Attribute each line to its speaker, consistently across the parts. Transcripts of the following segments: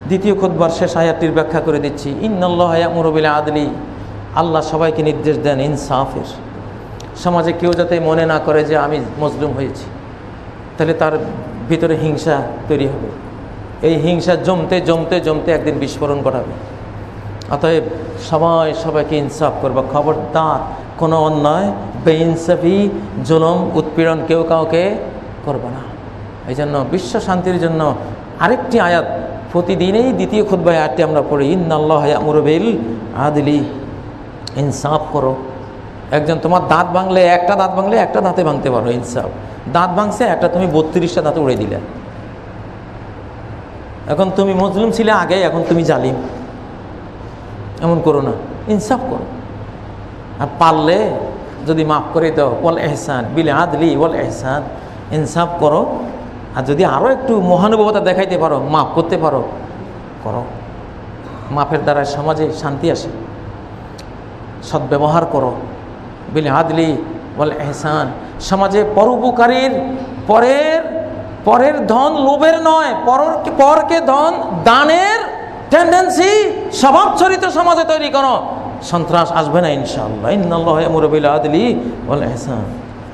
Speaker 1: দ্বিতীয় খুতবার শেষ আয়াতটির ব্যাখ্যা করে দিচ্ছি। ইন্নাল্লাহা ইয়া'মুরু বিল আদলি, আল্লাহ সবাইকে নির্দেশ দেন ইনসাফের। সমাজে কেউ যাতে মনে না করে যে আমি মজলুম হয়েছি, তাহলে তার ভিতরে হিংসা তৈরি হবে। এই হিংসা জমতে জমতে জমতে একদিন বিস্ফোরণ ঘটাবে। অতএব সবাইকে ইনসাফ করবে। খবরদার কোনো অন্যায়, বেইনসাফি, জুলুম, উৎপীড়ন কেউ কাউকে করবে না। এই জন্য বিশ্ব শান্তির জন্য আরেকটি আয়াত প্রতিদিনেই দ্বিতীয় খুতবায় আয়াতটি আমরা পড়ি, ইন্নাল্লাহা ইয়া'মুরু বিল আদলি, ইনসাফ করো। একজন তোমার দাঁত ভাঙলে, একটা দাঁত ভাঙলে একটা দাঁতে ভাঙতে পারো, ইনসাফ। দাঁত ভাঙছে একটা, তুমি 32টা দাঁতে উড়ে দিলে। এখন তুমি মজলুম ছিলে আগে, এখন তুমি জালিম। এমন করো না, ইনসাফ করো। আর পারলে যদি মাফ করে দাও, ওয়াল ইহসান বিল আদলি ওয়াল ইহসান, ইনসাফ করো। আর যদি আরও একটু মহানুভবতা দেখাইতে পারো, মাফ করতে পারো, করো। মাফের দ্বারা সমাজে শান্তি আসে। সদ্ব্যবহার করো, বিল আদলি ওয়াল ইহসান। সমাজে পরোপকারীর, পরের ধন লোভের নয়, পরকে ধন দানের টেন্ডেন্সি, স্বভাব চরিত্র সমাজে তৈরি করো। সন্ত্রাস আসবে না ইনশাআল্লাহ। ইন্নাল্লাহা ইয়া'মুরু বিল আদলি ওয়াল ইহসান।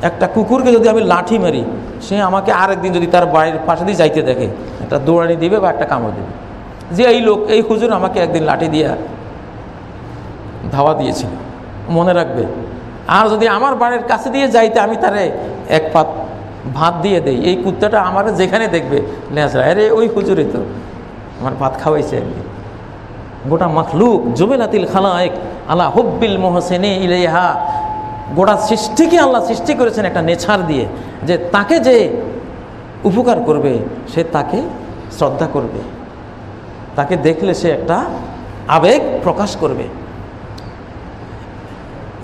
Speaker 1: একটা কুকুরকে যদি আমি লাঠি মারি, সে আমাকে আরেকদিন যদি তার বাড়ির পাশে দিয়ে যাইতে দেখে, একটা দৌড়ানি দিবে বা একটা কামড় দেবে, যে এই হুজুর আমাকে একদিন লাঠি দিয়া ধাওয়া দিয়েছিল, মনে রাখবে। আর যদি আমার বাড়ির কাছে দিয়ে যাইতে আমি তারে এক পাত ভাত দিয়ে দেই, এই কুত্তাটা আমার যেখানে দেখবে আরে ওই হুজুরে তো আমার ভাত খাওয়াইছে একদিন। গোটা মাখলুক জুবিলাতিল খালায়েক আলা হুব্বিল মুহসিনি ইলাইহা, গোটা সৃষ্টিকে আল্লাহ সৃষ্টি করেছেন একটা নেচার দিয়ে, যে তাকে যে উপকার করবে সে তাকে শ্রদ্ধা করবে, তাকে দেখলে সে একটা আবেগ প্রকাশ করবে।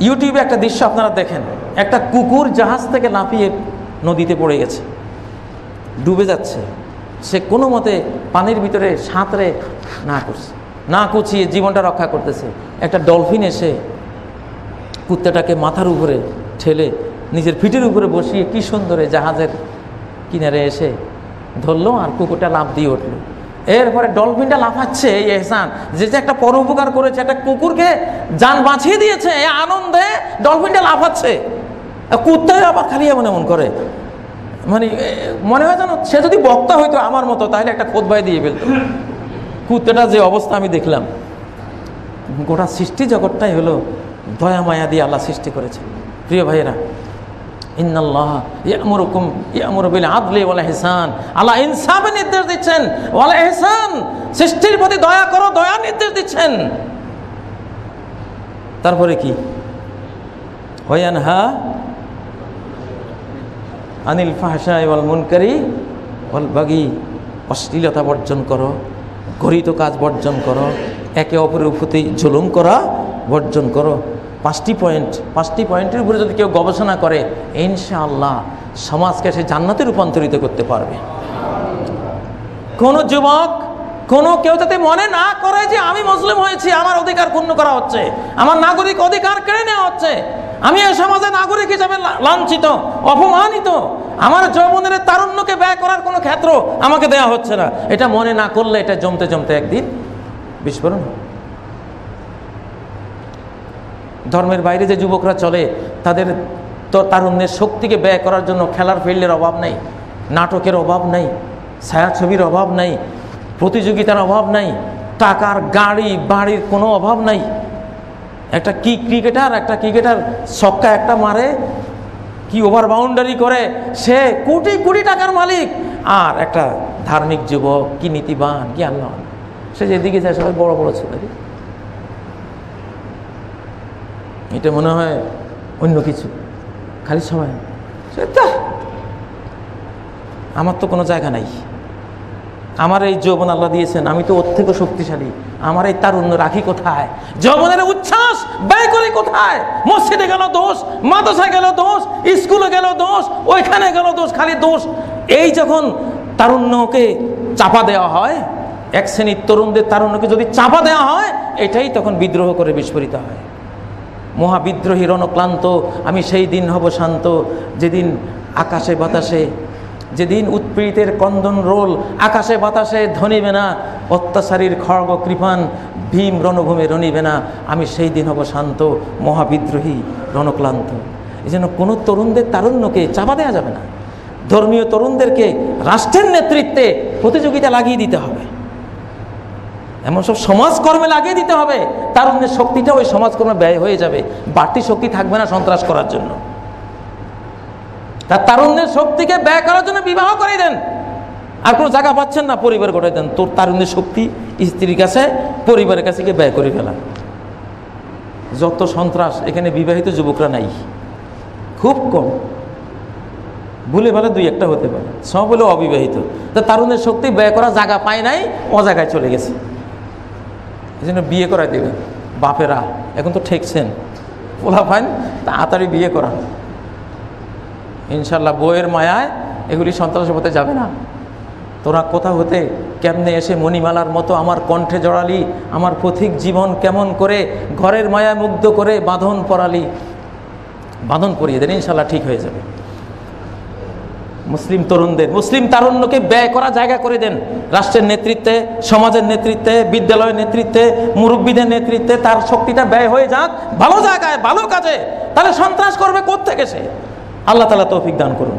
Speaker 1: ইউটিউবে একটা দৃশ্য আপনারা দেখেন, একটা কুকুর জাহাজ থেকে লাফিয়ে নদীতে পড়ে গেছে, ডুবে যাচ্ছে। সে কোনো মতে পানির ভিতরে সাঁতরে না কুচিয়ে জীবনটা রক্ষা করতেছে। একটা ডলফিন এসে কুত্তাটাকে মাথার উপরে ঠেলে নিজের পিঠের উপরে বসিয়ে কি সুন্দরে জাহাজের কিনারে এসে ধরলো, আর কুকুরটা লাফ দিয়ে উঠলো। এরপরে ডলফিনটা লাফাচ্ছে, এই এহসান, যে একটা পরোপকার করেছে, একটা কুকুরকে জান বাঁচিয়ে দিয়েছে, এই আনন্দে ডলফিনটা লাফাচ্ছে। কুত্তায় আবার খালি এমন করে, মানে মনে হয় যেন সে যদি বক্তা হইতো আমার মতো, তাহলে একটা খুতবায় দিয়ে ফেলতো। কুত্তাটা যে অবস্থা আমি দেখলাম, গোটা সৃষ্টি জগৎটাই হলো দয়া মায়া দিয়ে আল্লাহ সৃষ্টি করেছে। প্রিয় ভাইয়েরা, ইন্নাল্লাহা ইয়া'মুরু বিল আদলি ওয়াল ইহসান, আল্লাহ ইনসাফের নির্দেশ দিচ্ছেন, ওয়াল ইহসান, সৃষ্টির প্রতি দয়া করো, দয়া নির্দেশ দিচ্ছেন। তারপরে কি, ওয়ায়ানহা আনিল ফাহশাই ওয়াল মুনকারি ওয়াল বাগি, অশ্লীলতা বর্জন করো, ঘৃণিত কাজ বর্জন করো, একে অপরের প্রতি জুলুম করা বর্জন করো। 5টি পয়েন্টের উপরে যদি কেউ গবেষণা করে, ইনশাআল্লাহ সমাজকে সে জান্নাতে রূপান্তরিত করতে পারবে। কোনো যুবক, কেউ যাতে মনে না করে যে আমি মুসলিম হয়েছি, আমার অধিকার ক্ষুণ্ণ করা হচ্ছে, আমার নাগরিক অধিকার কেড়ে নেওয়া হচ্ছে, আমি এই সমাজে নাগরিক হিসাবে লাঞ্ছিত, অপমানিত, আমার যৌবনের তারুণ্যকে ব্যয় করার কোনো ক্ষেত্র আমাকে দেয়া হচ্ছে না, এটা মনে না করলে এটা জমতে জমতে একদিন বিস্ফোরণ হবে। ধর্মের বাইরে যে যুবকরা চলে, তাদের তো তারুণ্যের শক্তিকে ব্যয় করার জন্য খেলার ফিল্ডের অভাব নাই, নাটকের অভাব নাই, ছায়াছবির অভাব নাই, প্রতিযোগিতার অভাব নাই, টাকার গাড়ি বাড়ির কোনো অভাব নাই। একটা ক্রিকেটার ছক্কা একটা মারে, কি ওভার বাউন্ডারি করে, সে কোটি কোটি টাকার মালিক। আর একটা ধার্মিক যুবক, কি নীতিবান, কি আল্লাহ, সে যেদিকে যায় সবাই বড় বড় ছেলে, এটা মনে হয় অন্য কিছু, খালি সময় আমার তো কোনো জায়গা নাই, আমার এই যৌবন আল্লাহ দিয়েছেন, আমি তো ওর থেকে শক্তিশালী, আমার এই তারুণ্য রাখি কোথায়, যৌবনের উচ্ছ্বাস ব্যয় করি কোথায়? মসজিদে গেল দোষ, মাদ্রাসায় গেল দোষ, স্কুলে গেল দোষ, ওইখানে গেল দোষ, খালি দোষ। এই যখন তারুণ্যকে চাপা দেওয়া হয়, এক শ্রেণীর তরুণদের তারুণ্যকে যদি চাপা দেওয়া হয়, এটাই তখন বিদ্রোহ করে বিস্ফোরিত হয়। মহাবিদ্রোহী রণক্লান্ত, আমি সেই দিন হব শান্ত, যেদিন আকাশে বাতাসে, যেদিন উৎপীড়িতের ক্রন্দন রোল আকাশে বাতাসে ধ্বনিবে না, অত্যাচারীর খড়গ কৃপান ভীম রণভূমে রণিবে না, আমি সেই দিন হব শান্ত, মহাবিদ্রোহী রণক্লান্ত। এই জন্য কোনো তরুণদের তারুণ্যকে চাপা দেওয়া যাবে না। ধর্মীয় তরুণদেরকে রাষ্ট্রের নেতৃত্বে প্রতিযোগিতা লাগিয়ে দিতে হবে, এমন সব সমাজকর্মে লাগিয়ে দিতে হবে, তারুণ্যের শক্তিটা ওই সমাজকর্মে ব্যয় হয়ে যাবে, বাড়তি শক্তি থাকবে না সন্ত্রাস করার জন্য। তার তারুণ্যের শক্তিকে ব্যয় করার জন্য বিবাহ করে দেন। আর কোনো জায়গা পাচ্ছেন না, পরিবার গড়ে দেন। তোর তারুণ্যের শক্তি স্ত্রীর কাছে, পরিবারের কাছে গিয়ে ব্যয় করে ফেলা। যত সন্ত্রাস, এখানে বিবাহিত যুবকরা নাই, খুব কম, ভুলে ভালে দুই একটা হতে পারে, সব হলো অবিবাহিত। তা তারুণ্যের শক্তি ব্যয় করা জায়গা পায় নাই, অজায়গায় চলে গেছে। এই জন্য বিয়ে করাই দেবেন বাপেরা, এখন তো ঠেকছেন, বলা ফাইন তাড়াতাড়ি বিয়ে করা, ইনশাল্লাহ বইয়ের মায়ায় এগুলি সন্ত্রাসের পথে যাবে না। তোরা কোথা হতে কেমনে এসে মণিমালার মতো আমার কণ্ঠে জড়ালি, আমার পথিক জীবন কেমন করে ঘরের মায়া মুগ্ধ করে বাঁধন পরালি, বাঁধন পরিয়ে দেন, ইনশাল্লাহ ঠিক হয়ে যাবে। মুসলিম তরুণদের, মুসলিম তারুণ্যকে ব্যয় করা জায়গা করে দেন, রাষ্ট্রের নেতৃত্বে, সমাজের নেতৃত্বে, বিদ্যালয়ের নেতৃত্বে, মুরব্বীদের নেতৃত্বে তার শক্তিটা ব্যয় হয়ে যাক ভালো জায়গায়, ভালো কাজে। তাহলে সন্ত্রাস করবে কোত্থেকে সে? আল্লাহ তাআলা তৌফিক দান করুন।